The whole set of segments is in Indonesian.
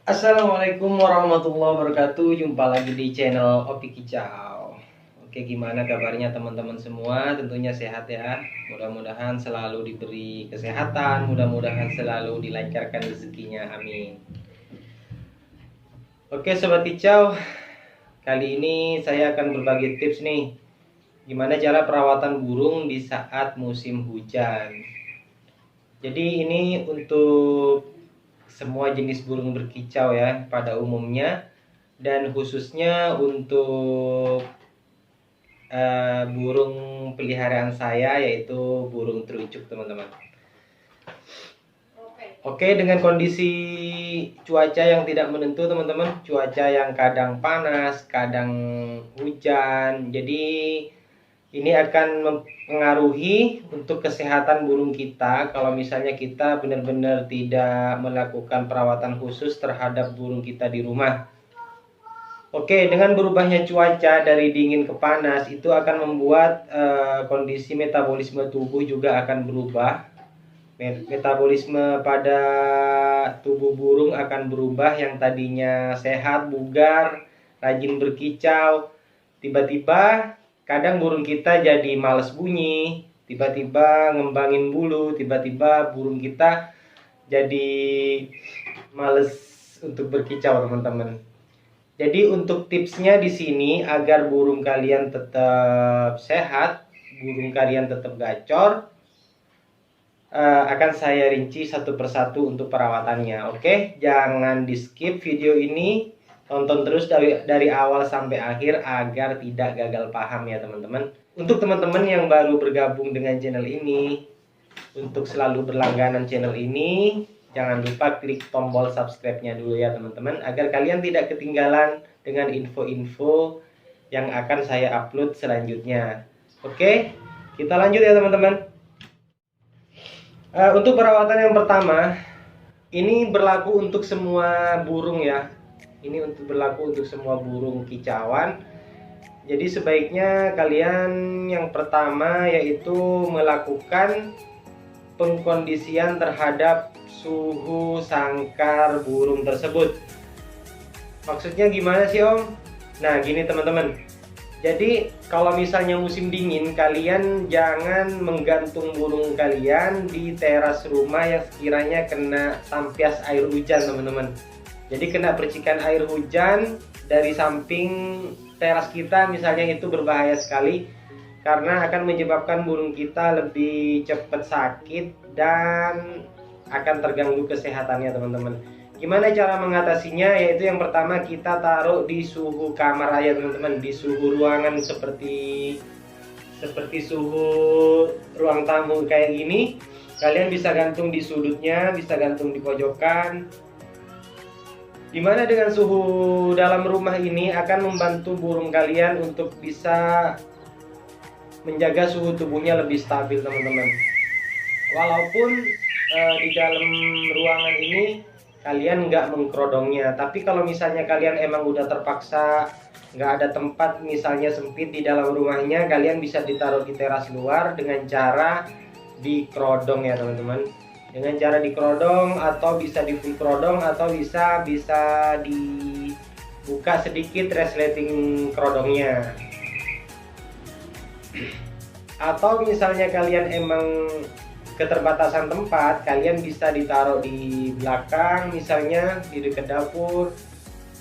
Assalamualaikum warahmatullahi wabarakatuh. Jumpa lagi di channel Opi Kicau. Oke, gimana kabarnya teman-teman semua? Tentunya sehat ya. Mudah-mudahan selalu diberi kesehatan, mudah-mudahan selalu dilancarkan rezekinya. Amin. Oke, sobat kicau, kali ini saya akan berbagi tips nih. Gimana cara perawatan burung di saat musim hujan. Jadi ini untuk semua jenis burung berkicau ya pada umumnya, dan khususnya untuk burung peliharaan saya, yaitu burung terucuk teman-teman. Oke, dengan kondisi cuaca yang tidak menentu teman-teman, cuaca yang kadang panas, kadang hujan, jadi ini akan mempengaruhi untuk kesehatan burung kita kalau misalnya kita benar-benar tidak melakukan perawatan khusus terhadap burung kita di rumah. Oke, dengan berubahnya cuaca dari dingin ke panas itu akan membuat kondisi metabolisme tubuh juga akan berubah. Metabolisme pada tubuh burung akan berubah, yang tadinya sehat, bugar, rajin berkicau, tiba-tiba kadang burung kita jadi males bunyi, tiba-tiba ngembangin bulu, tiba-tiba burung kita jadi males untuk berkicau teman-teman. Jadi untuk tipsnya di sini agar burung kalian tetap sehat, burung kalian tetap gacor, akan saya rinci satu persatu untuk perawatannya. Oke, jangan di skip video ini, tonton terus dari awal sampai akhir agar tidak gagal paham ya teman-teman. Untuk teman-teman yang baru bergabung dengan channel ini, untuk selalu berlangganan channel ini, jangan lupa klik tombol subscribe-nya dulu ya teman-teman, agar kalian tidak ketinggalan dengan info-info yang akan saya upload selanjutnya. Oke, kita lanjut ya teman-teman. Untuk perawatan yang pertama, ini berlaku untuk semua burung ya. Ini berlaku untuk semua burung kicauan. Jadi sebaiknya kalian yang pertama yaitu melakukan pengkondisian terhadap suhu sangkar burung tersebut. Maksudnya gimana sih Om? Nah gini teman-teman. Jadi kalau misalnya musim dingin, kalian jangan menggantung burung kalian di teras rumah yang sekiranya kena tampias air hujan teman-teman. Jadi kena percikan air hujan dari samping teras kita misalnya, itu berbahaya sekali karena akan menyebabkan burung kita lebih cepat sakit dan akan terganggu kesehatannya teman-teman. Gimana cara mengatasinya? Yaitu yang pertama, kita taruh di suhu kamar aja teman-teman, di suhu ruangan seperti suhu ruang tamu kayak gini. Kalian bisa gantung di sudutnya, bisa gantung di pojokan. Dimana dengan suhu dalam rumah ini akan membantu burung kalian untuk bisa menjaga suhu tubuhnya lebih stabil teman-teman. Walaupun di dalam ruangan ini kalian nggak mengkerodongnya, tapi kalau misalnya kalian emang udah terpaksa nggak ada tempat, misalnya sempit di dalam rumahnya, kalian bisa ditaruh di teras luar dengan cara dikerodong ya teman-teman. Dengan cara dikerodong, atau bisa di full kerodong, atau bisa dibuka sedikit resleting kerodongnya. Atau misalnya kalian emang keterbatasan tempat, kalian bisa ditaruh di belakang, misalnya di dekat dapur,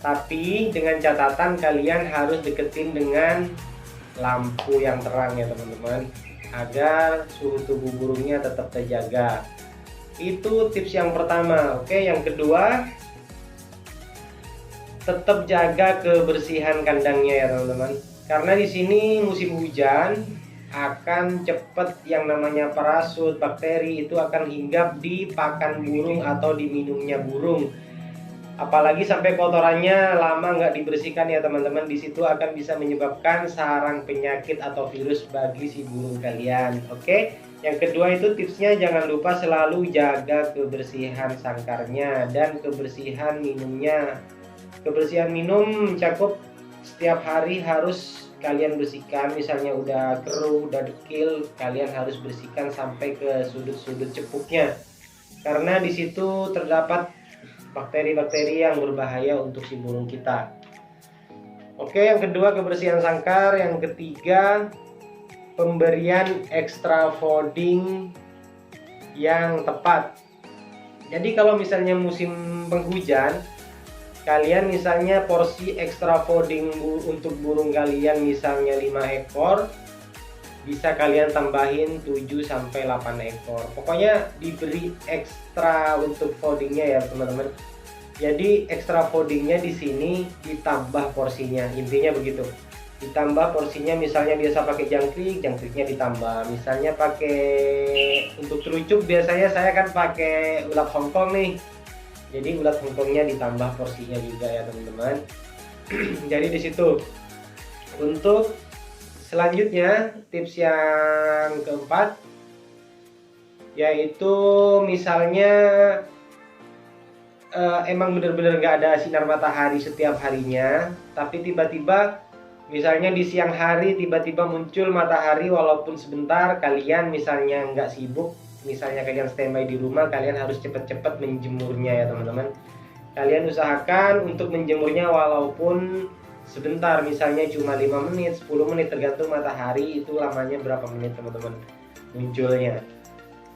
tapi dengan catatan kalian harus deketin dengan lampu yang terang ya teman-teman, agar suhu tubuh burungnya tetap terjaga. Itu tips yang pertama. Oke, yang kedua, tetap jaga kebersihan kandangnya ya teman-teman, karena di sini musim hujan akan cepat yang namanya parasut, bakteri itu akan hinggap di pakan burung atau di minumnya burung. Apalagi sampai kotorannya lama nggak dibersihkan ya teman-teman, di situ akan bisa menyebabkan sarang penyakit atau virus bagi si burung kalian. Oke, yang kedua itu tipsnya, jangan lupa selalu jaga kebersihan sangkarnya dan kebersihan minumnya. Kebersihan minum mencakup setiap hari harus kalian bersihkan, misalnya udah keruh, udah dekil, kalian harus bersihkan sampai ke sudut-sudut cepuknya, karena di situ terdapat bakteri-bakteri yang berbahaya untuk si burung kita. Oke, yang kedua kebersihan sangkar. Yang ketiga pemberian extra fooding yang tepat. Jadi kalau misalnya musim penghujan, kalian misalnya porsi extra fooding untuk burung kalian misalnya 5 ekor, bisa kalian tambahin 7-8 ekor. Pokoknya diberi ekstra untuk foodingnya ya teman-teman. Jadi ekstra foodingnya di sini ditambah porsinya, intinya begitu. Ditambah porsinya, misalnya biasa pakai jangkrik, jangkriknya ditambah. Misalnya pakai untuk terucuk, biasanya saya kan pakai ulat Hongkong nih. Jadi ulat Hongkongnya ditambah porsinya juga ya teman-teman. Jadi di situ. Untuk selanjutnya tips yang keempat, yaitu misalnya emang bener-bener nggak ada sinar matahari setiap harinya, tapi tiba-tiba misalnya di siang hari tiba-tiba muncul matahari walaupun sebentar, kalian misalnya nggak sibuk, misalnya kalian standby di rumah, kalian harus cepet-cepet menjemurnya ya teman-teman. Kalian usahakan untuk menjemurnya walaupun sebentar, misalnya cuma 5 menit, 10 menit, tergantung matahari itu lamanya berapa menit teman-teman munculnya.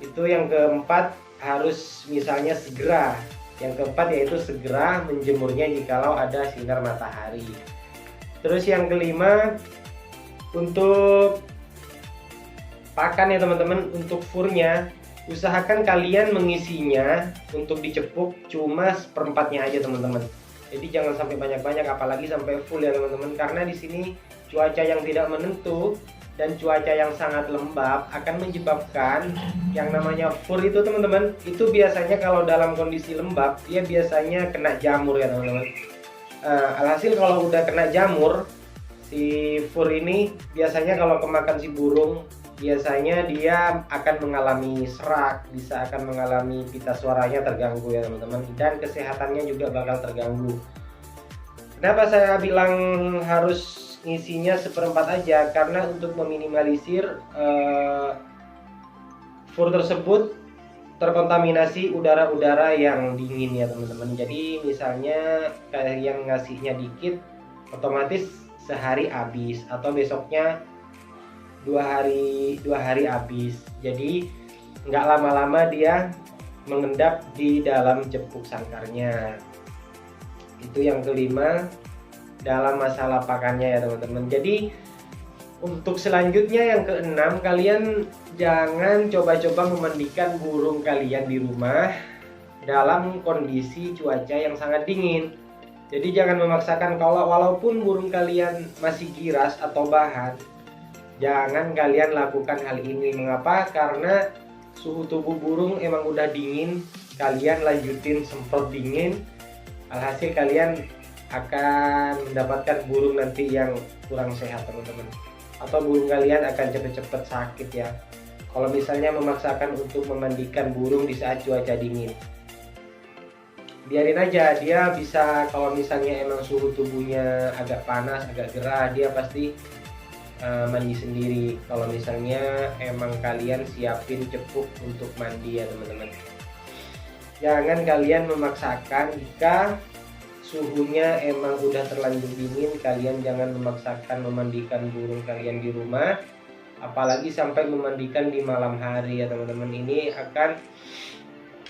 Itu yang keempat, harus misalnya segera. Yang keempat yaitu segera menjemurnya jikalau ada sinar matahari. Terus yang kelima, untuk pakan ya teman-teman, untuk furnya usahakan kalian mengisinya untuk dicepuk cuma seperempatnya aja teman-teman. Jadi jangan sampai banyak-banyak, apalagi sampai full ya teman-teman, karena di sini cuaca yang tidak menentu dan cuaca yang sangat lembab akan menyebabkan yang namanya fur itu teman-teman, itu biasanya kalau dalam kondisi lembab dia biasanya kena jamur ya teman-teman. Alhasil kalau udah kena jamur, si fur ini biasanya kalau kemakan si burung, biasanya dia akan mengalami serak, bisa akan mengalami pita suaranya terganggu ya teman-teman, dan kesehatannya juga bakal terganggu. Kenapa saya bilang harus ngisinya seperempat aja? Karena untuk meminimalisir fur tersebut terkontaminasi udara-udara yang dingin ya teman-teman. Jadi misalnya kalian ngasihnya dikit, otomatis sehari habis, atau besoknya dua hari habis. Jadi nggak lama-lama dia mengendap di dalam cepuk sangkarnya. Itu yang kelima dalam masalah pakannya ya teman-teman. Jadi untuk selanjutnya yang keenam, kalian jangan coba-coba memandikan burung kalian di rumah dalam kondisi cuaca yang sangat dingin. Jadi jangan memaksakan, kalau walaupun burung kalian masih giras atau bahan, jangan kalian lakukan hal ini. Mengapa? Karena suhu tubuh burung emang udah dingin, kalian lanjutin semprot dingin, alhasil kalian akan mendapatkan burung nanti yang kurang sehat teman-teman, atau burung kalian akan cepet-cepet sakit ya kalau misalnya memaksakan untuk memandikan burung di saat cuaca dingin. Biarin aja, dia bisa, kalau misalnya emang suhu tubuhnya agak panas, agak gerah, dia pasti mandi sendiri. Kalau misalnya emang kalian siapin cepuk untuk mandi ya teman-teman. Jangan kalian memaksakan. Jika suhunya emang udah terlanjur dingin, kalian jangan memaksakan memandikan burung kalian di rumah, apalagi sampai memandikan di malam hari ya teman-teman. Ini akan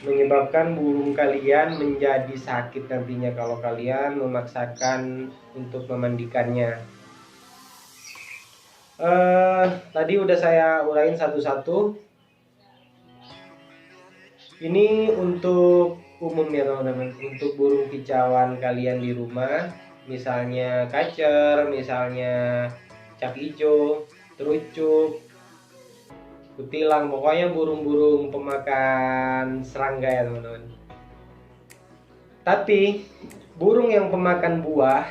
menyebabkan burung kalian menjadi sakit nantinya kalau kalian memaksakan untuk memandikannya. Tadi udah saya uraiin satu-satu. Ini untuk umum ya teman-teman, untuk burung kicauan kalian di rumah, misalnya kacer, misalnya cap ijo, terucuk, kutilang, pokoknya burung-burung pemakan serangga ya teman-teman. Tapi burung yang pemakan buah,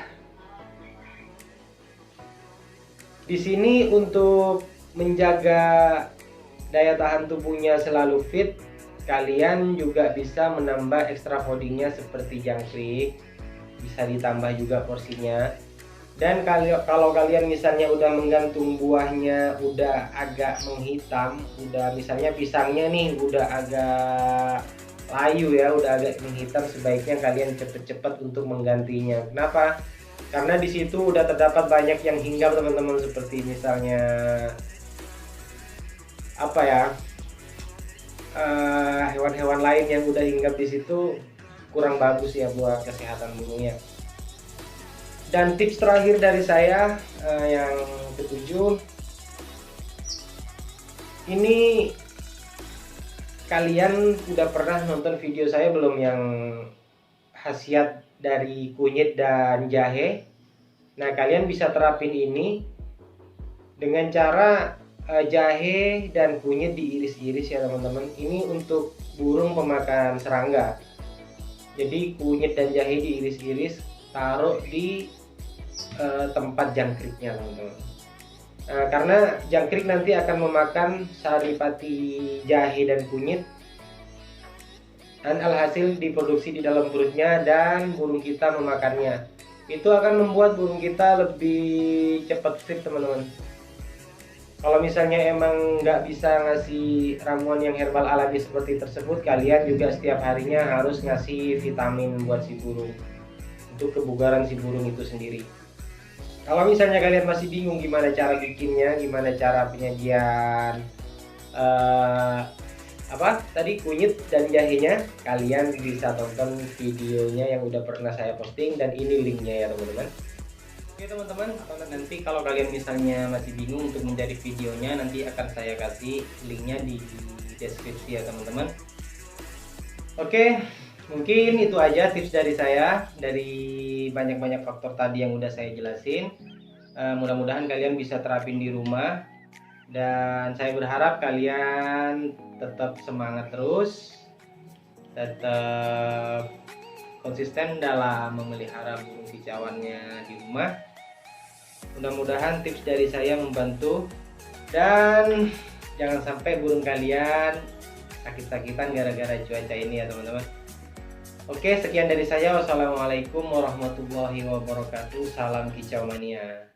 di sini untuk menjaga daya tahan tubuhnya selalu fit, kalian juga bisa menambah ekstra foodingnya seperti jangkrik, bisa ditambah juga porsinya. Dan kalau kalian misalnya udah menggantung buahnya udah agak menghitam, udah misalnya pisangnya nih udah agak layu ya, udah agak menghitam, sebaiknya kalian cepet-cepet untuk menggantinya. Kenapa? Karena di situ udah terdapat banyak yang hinggap teman-teman, seperti misalnya apa ya, hewan-hewan lain yang udah hinggap di situ kurang bagus ya buat kesehatan burungnya. Dan tips terakhir dari saya yang ketujuh, ini kalian udah pernah nonton video saya belum yang khasiat dari kunyit dan jahe? Nah, kalian bisa terapin ini dengan cara jahe dan kunyit diiris-iris ya teman-teman. Ini untuk burung pemakan serangga. Jadi kunyit dan jahe diiris-iris, taruh di tempat jangkriknya teman-teman. Nah, karena jangkrik nanti akan memakan saripati jahe dan kunyit, dan alhasil diproduksi di dalam perutnya dan burung kita memakannya. Itu akan membuat burung kita lebih cepat fit teman-teman. Kalau misalnya emang nggak bisa ngasih ramuan yang herbal alami seperti tersebut, kalian juga setiap harinya harus ngasih vitamin buat si burung, untuk kebugaran si burung itu sendiri. Kalau misalnya kalian masih bingung gimana cara bikinnya, gimana cara penyajian kunyit dan jahenya, kalian bisa tonton videonya yang udah pernah saya posting, dan ini linknya ya teman-teman. Oke teman-teman, nanti kalau kalian misalnya masih bingung untuk mencari videonya, nanti akan saya kasih linknya di deskripsi ya teman-teman. Oke, mungkin itu aja tips dari saya, dari banyak-banyak faktor tadi yang udah saya jelasin. Mudah-mudahan kalian bisa terapin di rumah, dan saya berharap kalian tetap semangat terus, tetap konsisten dalam memelihara burung kicauannya di rumah. Mudah-mudahan tips dari saya membantu, dan jangan sampai burung kalian sakit-sakitan gara-gara cuaca ini ya teman-teman. Oke, sekian dari saya. Wassalamualaikum warahmatullahi wabarakatuh. Salam kicau mania.